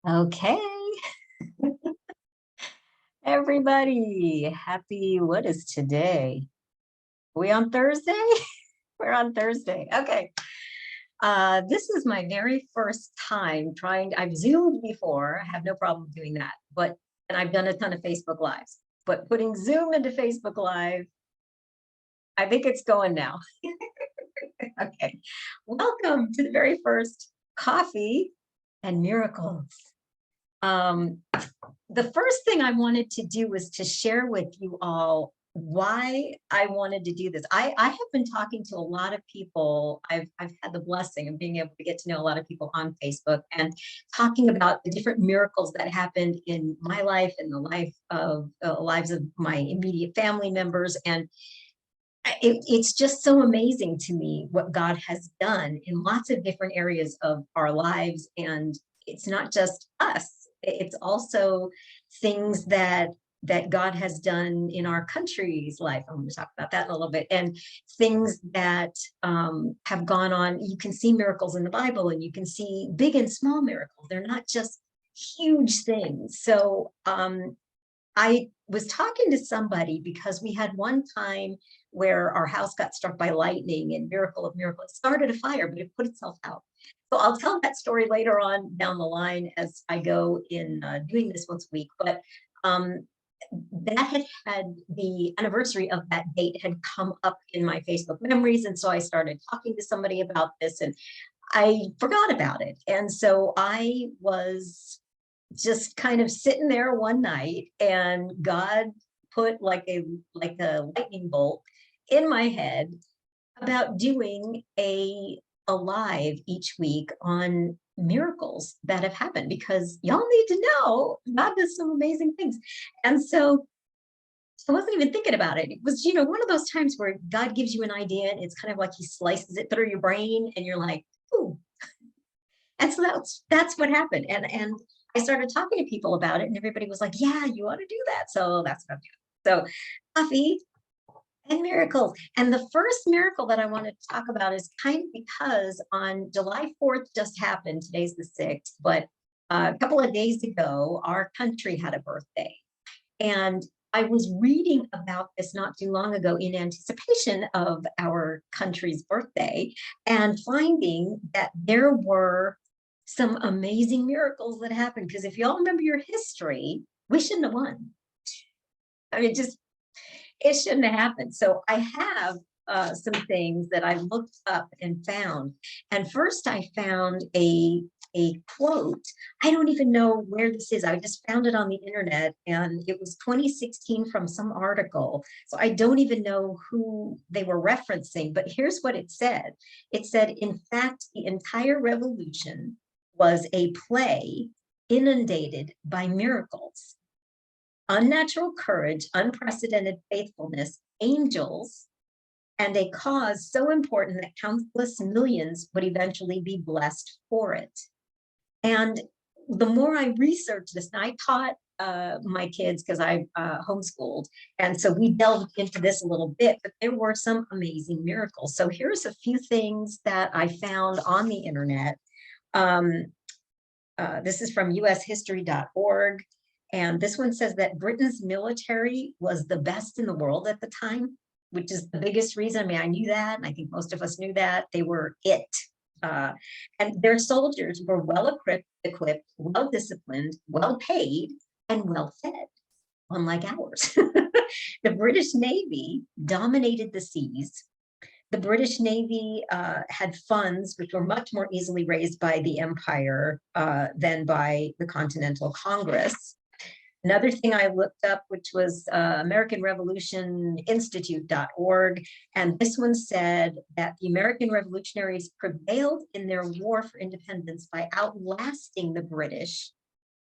Okay, everybody, what is today? We on Thursday? We're on Thursday. Okay. This is my very first time I've Zoomed before, I have no problem doing that, and I've done a ton of Facebook Lives, but putting Zoom into Facebook Live, I think it's going now. Okay. Welcome to the very first Coffee and Miracles. Um, the first thing I wanted to do was to share with you all why I wanted to do this. I have been talking to a lot of people. I've had the blessing of being able to get to know a lot of people on Facebook and talking about the different miracles that happened in my life and the lives of my immediate family members. And it's just so amazing to me what God has done in lots of different areas of our lives. And it's not just us, it's also things that God has done in our country's life. I'm going to talk about that in a little bit. And things that have gone on. You can see miracles in the Bible, and you can see big and small miracles. They're not just huge things. So I was talking to somebody because we had one time where our house got struck by lightning, and miracle of miracle, it started a fire, but it put itself out. So I'll tell that story later on down the line as I go in doing this once a week. But um, that had the anniversary of that date had come up in my Facebook memories. And so I started talking to somebody about this, and I forgot about it. And so I was just kind of sitting there one night, and God put like a lightning bolt in my head about doing a live each week on miracles that have happened, because y'all need to know God does some amazing things. And so I wasn't even thinking about it. It was, one of those times where God gives you an idea, and it's kind of like he slices it through your brain, and you're like, ooh. And so that's what happened. And I started talking to people about it, and everybody was like, yeah, you ought to do that. So that's what I'm doing. So coffee and miracles. And the first miracle that I wanted to talk about is kind of because on July 4th just happened. Today's the 6th, but a couple of days ago, our country had a birthday. And I was reading about this not too long ago in anticipation of our country's birthday, and finding that there were some amazing miracles that happened. Because if y'all remember your history, we shouldn't have won. I mean, just it shouldn't have happened. So I have some things that I looked up and found. And first, I found a quote. I don't even know where this is. I just found it on the internet, and it was 2016 from some article. So I don't even know who they were referencing, but here's what it said. It said, in fact, the entire revolution was a play inundated by miracles, unnatural courage, unprecedented faithfulness, angels, and a cause so important that countless millions would eventually be blessed for it. And the more I researched this, and I taught my kids because I homeschooled. And so we delved into this a little bit, but there were some amazing miracles. So here's a few things that I found on the internet. Um, this is from ushistory.org. And this one says that Britain's military was the best in the world at the time, which is the biggest reason. I mean, I knew that, and I think most of us knew that. They were it. And their soldiers were well equipped, well disciplined, well paid, and well fed, unlike ours. The British Navy dominated the seas. The British Navy had funds which were much more easily raised by the empire than by the Continental Congress. Another thing I looked up, which was American Revolution Institute.org, and this one said that the American revolutionaries prevailed in their war for independence by outlasting the British,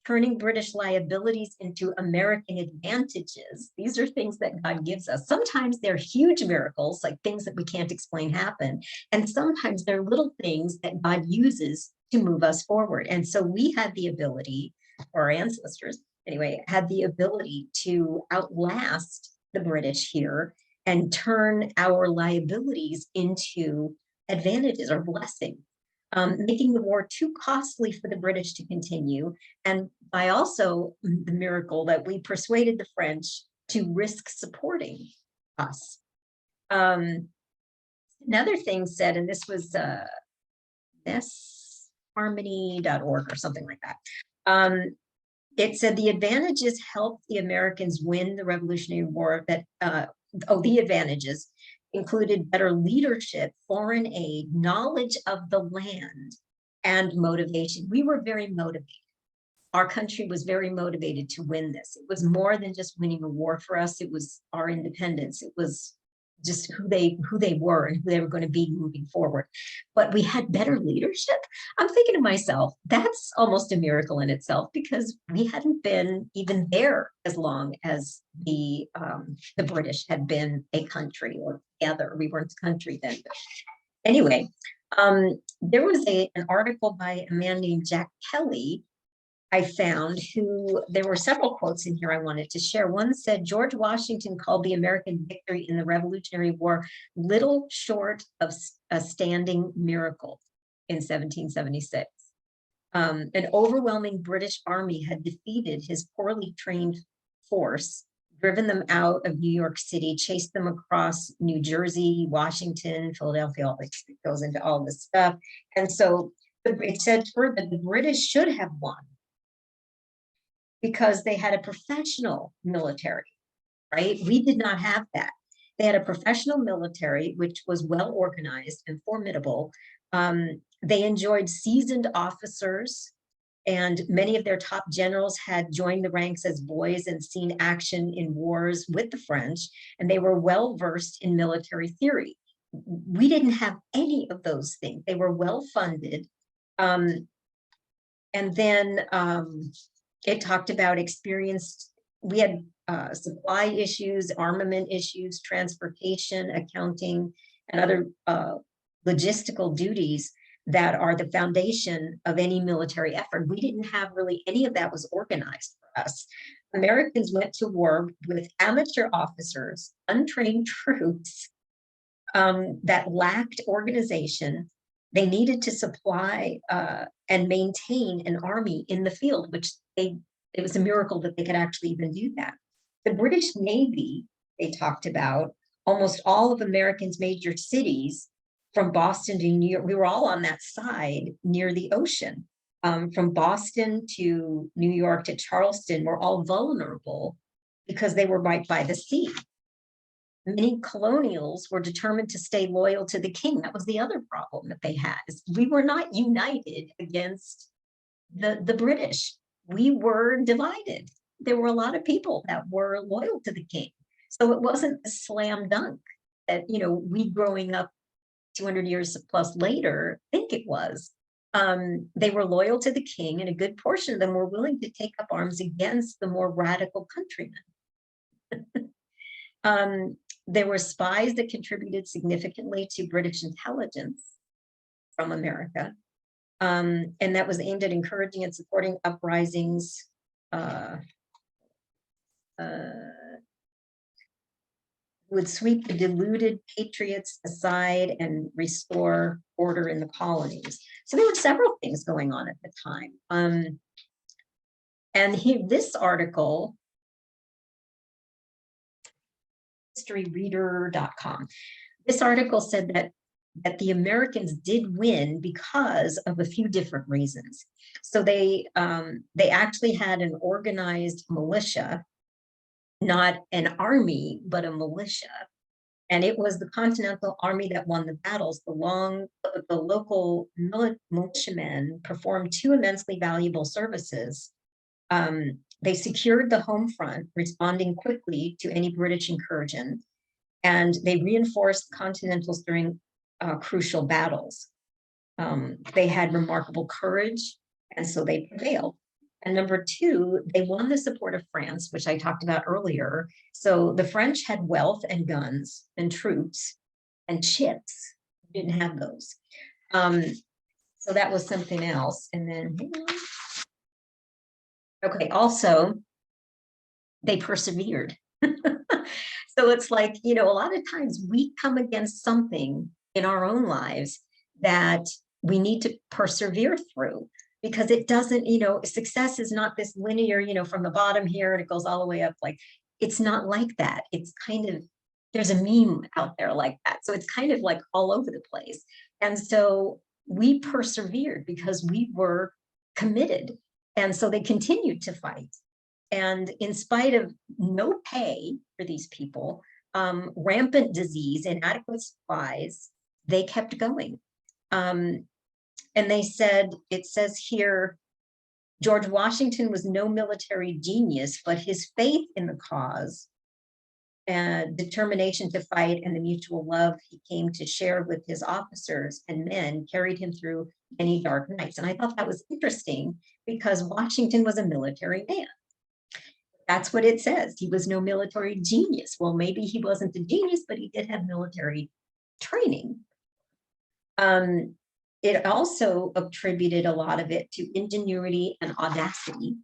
turning British liabilities into American advantages. These are things that God gives us. Sometimes they're huge miracles, like things that we can't explain happen. And sometimes they're little things that God uses to move us forward. And so we had the ability, or our ancestors anyway, had the ability to outlast the British here and turn our liabilities into advantages or blessing. making the war too costly for the British to continue, and by also the miracle that we persuaded the French to risk supporting us. Another thing said, and this was harmony.org or something like that. It said the advantages helped the Americans win the Revolutionary War. That the advantages included better leadership, foreign aid, knowledge of the land, and motivation. We were very motivated. Our country was very motivated to win this. It was more than just winning a war for us. It was our independence. It was just who they were and who they were going to be moving forward. But we had better leadership. I'm thinking to myself, that's almost a miracle in itself, because we hadn't been even there as long as the British had been a country, or together. We weren't a country then. But anyway, there was an article by a man named Jack Kelly I found, who, there were several quotes in here I wanted to share. One said, George Washington called the American victory in the Revolutionary War little short of a standing miracle in 1776. An overwhelming British army had defeated his poorly trained force, driven them out of New York City, chased them across New Jersey, Washington, Philadelphia. It goes into all this stuff. And so it said further, the British should have won, because they had a professional military, right? We did not have that. They had a professional military, which was well organized and formidable. They enjoyed seasoned officers, and many of their top generals had joined the ranks as boys and seen action in wars with the French, and they were well versed in military theory. We didn't have any of those things. They were well funded. And then it talked about we had supply issues, armament issues, transportation, accounting, and other logistical duties that are the foundation of any military effort. We didn't have really any of that was organized for us. Americans went to war with amateur officers, untrained troops that lacked organization. They needed to supply and maintain an army in the field, which it was a miracle that they could actually even do that. The British Navy, they talked about, almost all of Americans' major cities, from Boston to New York, we were all on that side near the ocean. From Boston to New York to Charleston were all vulnerable because they were right by the sea. Many colonials were determined to stay loyal to the king. That was the other problem that they had, is we were not united against the British. We were divided. There were a lot of people that were loyal to the king. So it wasn't a slam dunk that, we growing up 200 years plus later think it was. They were loyal to the king, and a good portion of them were willing to take up arms against the more radical countrymen. There were spies that contributed significantly to British intelligence from America. And that was aimed at encouraging and supporting uprisings. Would sweep the deluded patriots aside and restore order in the colonies. So there were several things going on at the time. And this article, historyreader.com, this article said that the Americans did win because of a few different reasons. So they actually had an organized militia, not an army, but a militia. And it was the Continental Army that won the battles. The local militiamen performed two immensely valuable services. They secured the home front, responding quickly to any British incursion, and they reinforced the Continentals during crucial battles. They had remarkable courage, and so they prevailed. And number two, they won the support of France, which I talked about earlier. So the French had wealth and guns and troops and ships. We didn't have those. So that was something else. And then, okay, also, they persevered. So it's like, a lot of times we come against something in our own lives that we need to persevere through, because it doesn't, success is not this linear, from the bottom here and it goes all the way up. Like, it's not like that. It's kind of, there's a meme out there like that. So it's kind of like all over the place. And so we persevered because we were committed. And so they continued to fight. And in spite of no pay for these people, rampant disease, inadequate supplies, they kept going. And they said, it says here, George Washington was no military genius, but his faith in the cause and determination to fight and the mutual love he came to share with his officers and men carried him through many dark nights. And I thought that was interesting because Washington was a military man. That's what it says. He was no military genius. Well, maybe he wasn't a genius, but he did have military training. It also attributed a lot of it to ingenuity and audacity.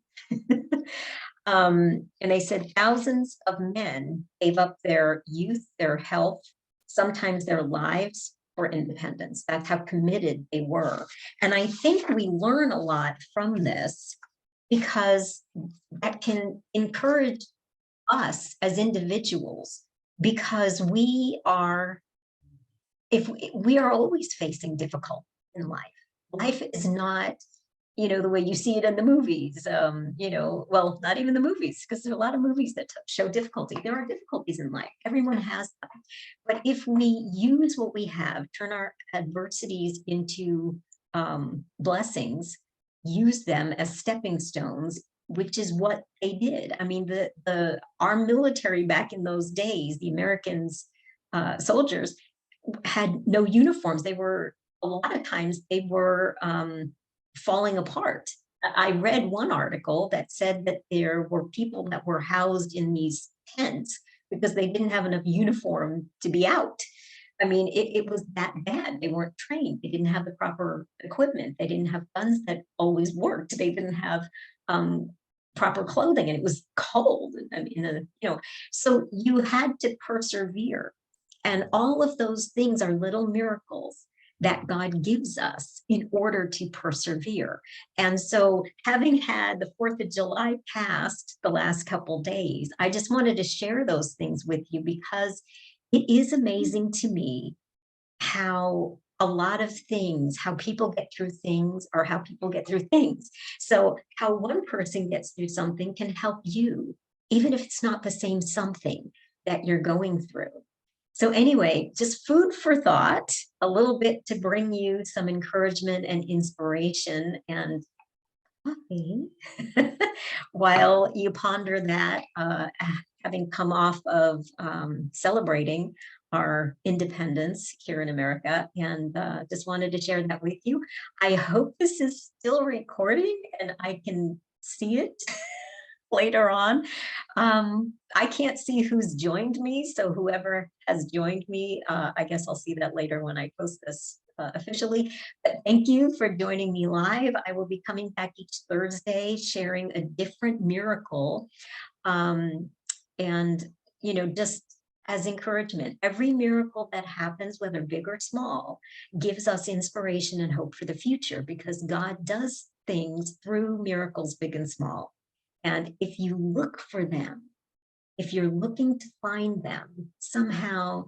And they said thousands of men gave up their youth, their health, sometimes their lives for independence. That's how committed they were. And I think we learn a lot from this, because that can encourage us as individuals, because we are always facing difficulty in life. Life is not, the way you see it in the movies, well, not even the movies, because there are a lot of movies that show difficulty. There are difficulties in life. Everyone has them. But if we use what we have, turn our adversities into blessings, use them as stepping stones, which is what they did. I mean, our military back in those days, the Americans, soldiers, had no uniforms. They were, a lot of times they were falling apart. I read one article that said that there were people that were housed in these tents because they didn't have enough uniform to be out. I mean, it was that bad. They weren't trained. They didn't have the proper equipment. They didn't have guns that always worked. They didn't have proper clothing, and it was cold. I mean, so you had to persevere. And all of those things are little miracles that God gives us in order to persevere. And so, having had the 4th of July passed the last couple days, I just wanted to share those things with you, because it is amazing to me how a lot of things, how people get through things, or how people get through things. So how one person gets through something can help you, even if it's not the same something that you're going through. So anyway, just food for thought, a little bit to bring you some encouragement and inspiration and coffee while you ponder that, having come off of celebrating our independence here in America, and just wanted to share that with you. I hope this is still recording and I can see it later on. I can't see who's joined me, so whoever has joined me, I guess I'll see that later when I post this officially. But thank you for joining me live. I will be coming back each Thursday sharing a different miracle, and just as encouragement. Every miracle that happens, whether big or small, gives us inspiration and hope for the future, because God does things through miracles big and small. And if you look for them, if you're looking to find them, somehow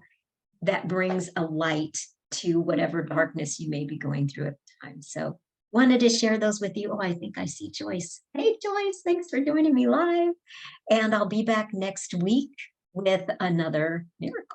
that brings a light to whatever darkness you may be going through at the time. So wanted to share those with you. Oh, I think I see Joyce. Hey, Joyce, thanks for joining me live. And I'll be back next week with another miracle.